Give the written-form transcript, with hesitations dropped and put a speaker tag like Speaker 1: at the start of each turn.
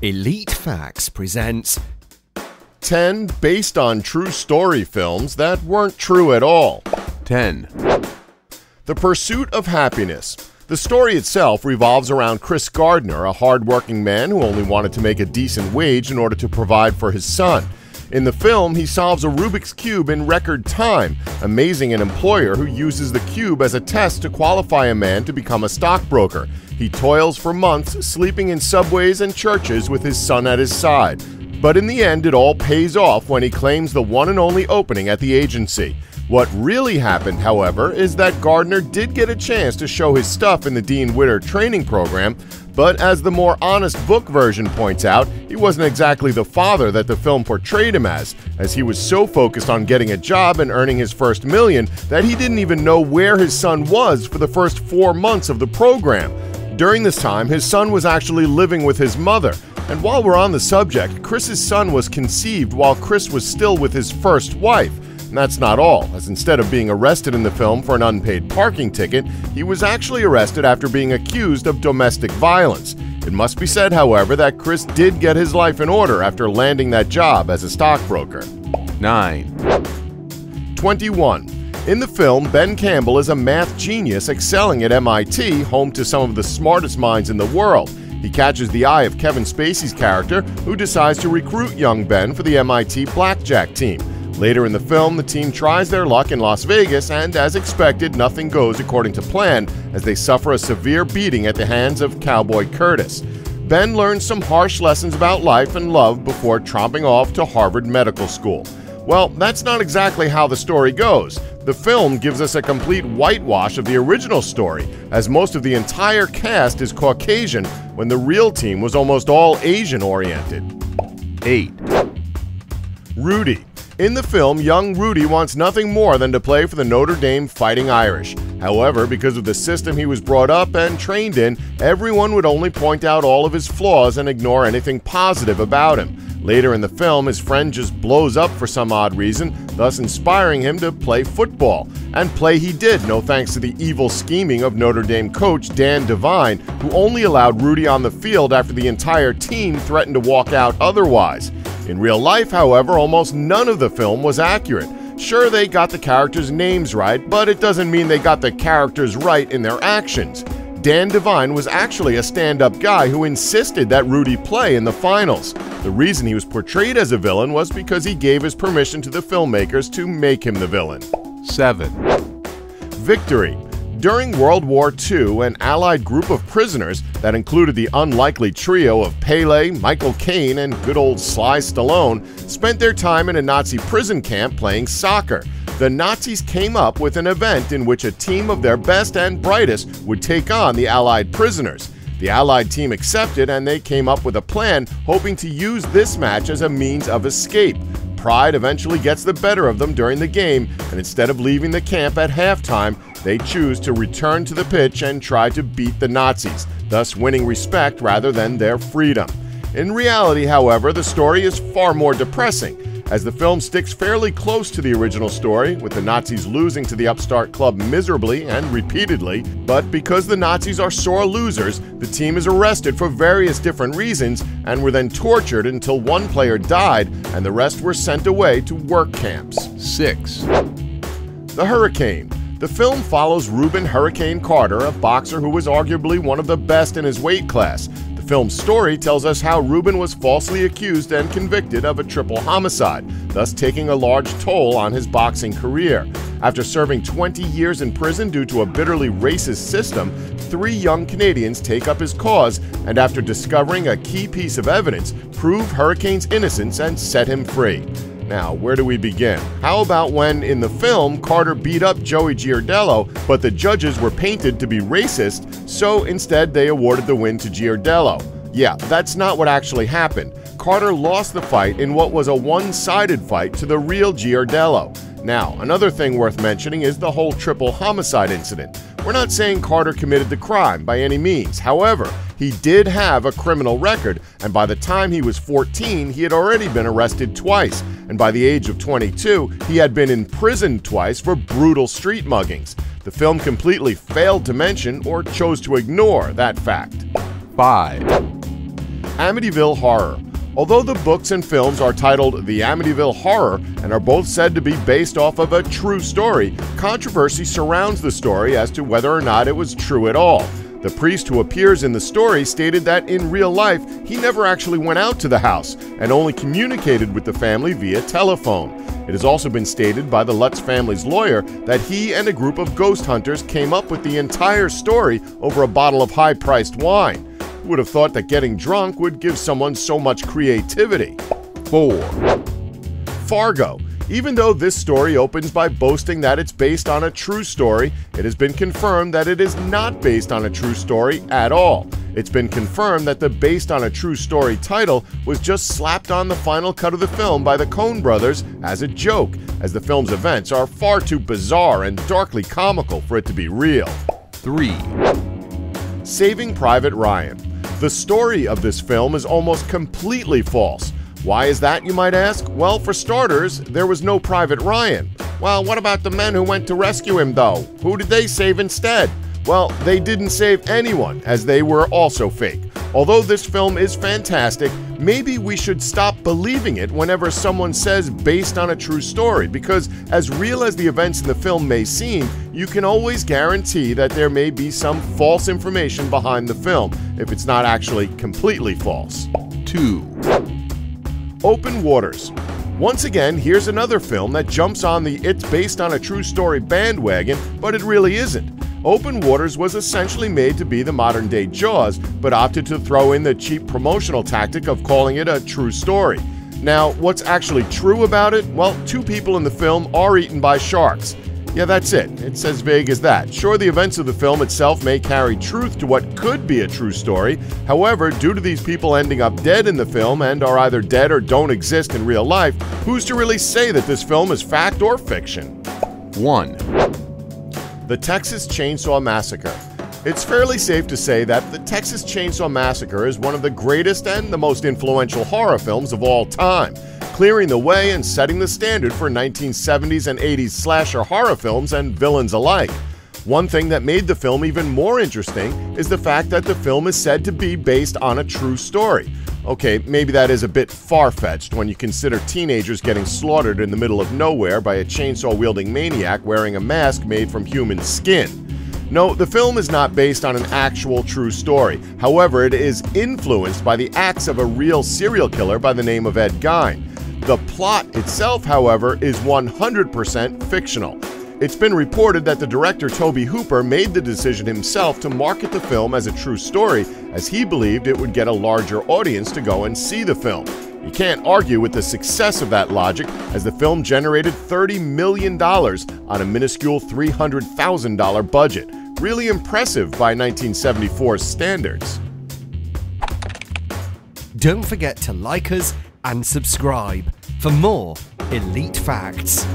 Speaker 1: Elite Facts presents
Speaker 2: 10 based on true story films that weren't true at all.
Speaker 1: 10.
Speaker 2: The Pursuit of Happiness. The story itself revolves around Chris Gardner, a hard-working man who only wanted to make a decent wage in order to provide for his son. In the film, he solves a Rubik's Cube in record time, amazing an employer who uses the cube as a test to qualify a man to become a stockbroker. He toils for months, sleeping in subways and churches with his son at his side. But in the end, it all pays off when he claims the one and only opening at the agency. What really happened, however, is that Gardner did get a chance to show his stuff in the Dean Witter training program, but as the more honest book version points out, he wasn't exactly the father that the film portrayed him as he was so focused on getting a job and earning his first million that he didn't even know where his son was for the first 4 months of the program. During this time, his son was actually living with his mother. And while we're on the subject, Chris's son was conceived while Chris was still with his first wife. And that's not all, as instead of being arrested in the film for an unpaid parking ticket, he was actually arrested after being accused of domestic violence. It must be said, however, that Chris did get his life in order after landing that job as a stockbroker.
Speaker 1: 9.
Speaker 2: 21. In the film, Ben Campbell is a math genius excelling at MIT, home to some of the smartest minds in the world. He catches the eye of Kevin Spacey's character, who decides to recruit young Ben for the MIT blackjack team. Later in the film, the team tries their luck in Las Vegas, and as expected, nothing goes according to plan as they suffer a severe beating at the hands of Cowboy Curtis. Ben learns some harsh lessons about life and love before tromping off to Harvard Medical School. Well, that's not exactly how the story goes. The film gives us a complete whitewash of the original story, as most of the entire cast is Caucasian when the real team was almost all Asian-oriented.
Speaker 1: 8.
Speaker 2: Rudy. In the film, young Rudy wants nothing more than to play for the Notre Dame Fighting Irish. However, because of the system he was brought up and trained in, everyone would only point out all of his flaws and ignore anything positive about him. Later in the film, his friend just blows up for some odd reason, thus inspiring him to play football. And play he did, no thanks to the evil scheming of Notre Dame coach Dan Devine, who only allowed Rudy on the field after the entire team threatened to walk out otherwise. In real life, however, almost none of the film was accurate. Sure, they got the characters' names right, but it doesn't mean they got the characters right in their actions. Dan Devine was actually a stand-up guy who insisted that Rudy play in the finals. The reason he was portrayed as a villain was because he gave his permission to the filmmakers to make him the villain.
Speaker 1: 7.
Speaker 2: Victory. During World War II, an Allied group of prisoners that included the unlikely trio of Pele, Michael Caine, and good old Sly Stallone spent their time in a Nazi prison camp playing soccer. The Nazis came up with an event in which a team of their best and brightest would take on the Allied prisoners. The Allied team accepted, and they came up with a plan hoping to use this match as a means of escape. Pride eventually gets the better of them during the game, and instead of leaving the camp at halftime, they choose to return to the pitch and try to beat the Nazis, thus winning respect rather than their freedom. In reality, however, the story is far more depressing, as the film sticks fairly close to the original story, with the Nazis losing to the upstart club miserably and repeatedly. But because the Nazis are sore losers, the team is arrested for various different reasons and were then tortured until one player died and the rest were sent away to work camps.
Speaker 1: 6.
Speaker 2: The Hurricane. The film follows Rubin Hurricane Carter, a boxer who was arguably one of the best in his weight class. The film's story tells us how Rubin was falsely accused and convicted of a triple homicide, thus taking a large toll on his boxing career. After serving 20 years in prison due to a bitterly racist system, 3 young Canadians take up his cause and, after discovering a key piece of evidence, prove Hurricane's innocence and set him free. Now, where do we begin? How about when, in the film, Carter beat up Joey Giardello, but the judges were painted to be racist, so instead they awarded the win to Giardello? Yeah, that's not what actually happened. Carter lost the fight in what was a one-sided fight to the real Giardello. Now, another thing worth mentioning is the whole triple homicide incident. We're not saying Carter committed the crime by any means. However, he did have a criminal record, and by the time he was 14, he had already been arrested twice, and by the age of 22, he had been imprisoned twice for brutal street muggings. The film completely failed to mention or chose to ignore that fact.
Speaker 1: 5.
Speaker 2: Amityville Horror. Although the books and films are titled The Amityville Horror and are both said to be based off of a true story, controversy surrounds the story as to whether or not it was true at all. The priest who appears in the story stated that in real life he never actually went out to the house and only communicated with the family via telephone. It has also been stated by the Lutz family's lawyer that he and a group of ghost hunters came up with the entire story over a bottle of high-priced wine. Who would have thought that getting drunk would give someone so much creativity? 4. Fargo. Even though this story opens by boasting that it's based on a true story, it has been confirmed that it is not based on a true story at all. It's been confirmed that the based on a true story title was just slapped on the final cut of the film by the Coen brothers as a joke, as the film's events are far too bizarre and darkly comical for it to be real.
Speaker 1: 3.
Speaker 2: Saving Private Ryan. The story of this film is almost completely false. Why is that, you might ask? Well, for starters, there was no Private Ryan. Well, what about the men who went to rescue him, though? Who did they save instead? Well, they didn't save anyone, as they were also fake. Although this film is fantastic, maybe we should stop believing it whenever someone says based on a true story, because as real as the events in the film may seem, you can always guarantee that there may be some false information behind the film, if it's not actually completely false.
Speaker 1: 2.
Speaker 2: Open Waters. Once again, here's another film that jumps on the it's based on a true story bandwagon, but it really isn't. Open Waters was essentially made to be the modern-day Jaws, but opted to throw in the cheap promotional tactic of calling it a true story. Now, what's actually true about it? Well, 2 people in the film are eaten by sharks. Yeah, that's it. It's as vague as that. Sure, the events of the film itself may carry truth to what could be a true story. However, due to these people ending up dead in the film and are either dead or don't exist in real life, who's to really say that this film is fact or fiction?
Speaker 1: 1.
Speaker 2: The Texas Chainsaw Massacre. It's fairly safe to say that The Texas Chainsaw Massacre is one of the greatest and the most influential horror films of all time, clearing the way and setting the standard for 1970s and 80s slasher horror films and villains alike. One thing that made the film even more interesting is the fact that the film is said to be based on a true story. Okay, maybe that is a bit far-fetched when you consider teenagers getting slaughtered in the middle of nowhere by a chainsaw-wielding maniac wearing a mask made from human skin. No, the film is not based on an actual true story. However, it is influenced by the acts of a real serial killer by the name of Ed Gein. The plot itself, however, is 100% fictional. It's been reported that the director Tobe Hooper made the decision himself to market the film as a true story, as he believed it would get a larger audience to go and see the film. You can't argue with the success of that logic, as the film generated $30 million on a minuscule $300,000 budget. Really impressive by 1974's standards.
Speaker 3: Don't forget to like us and subscribe for more Elite Facts.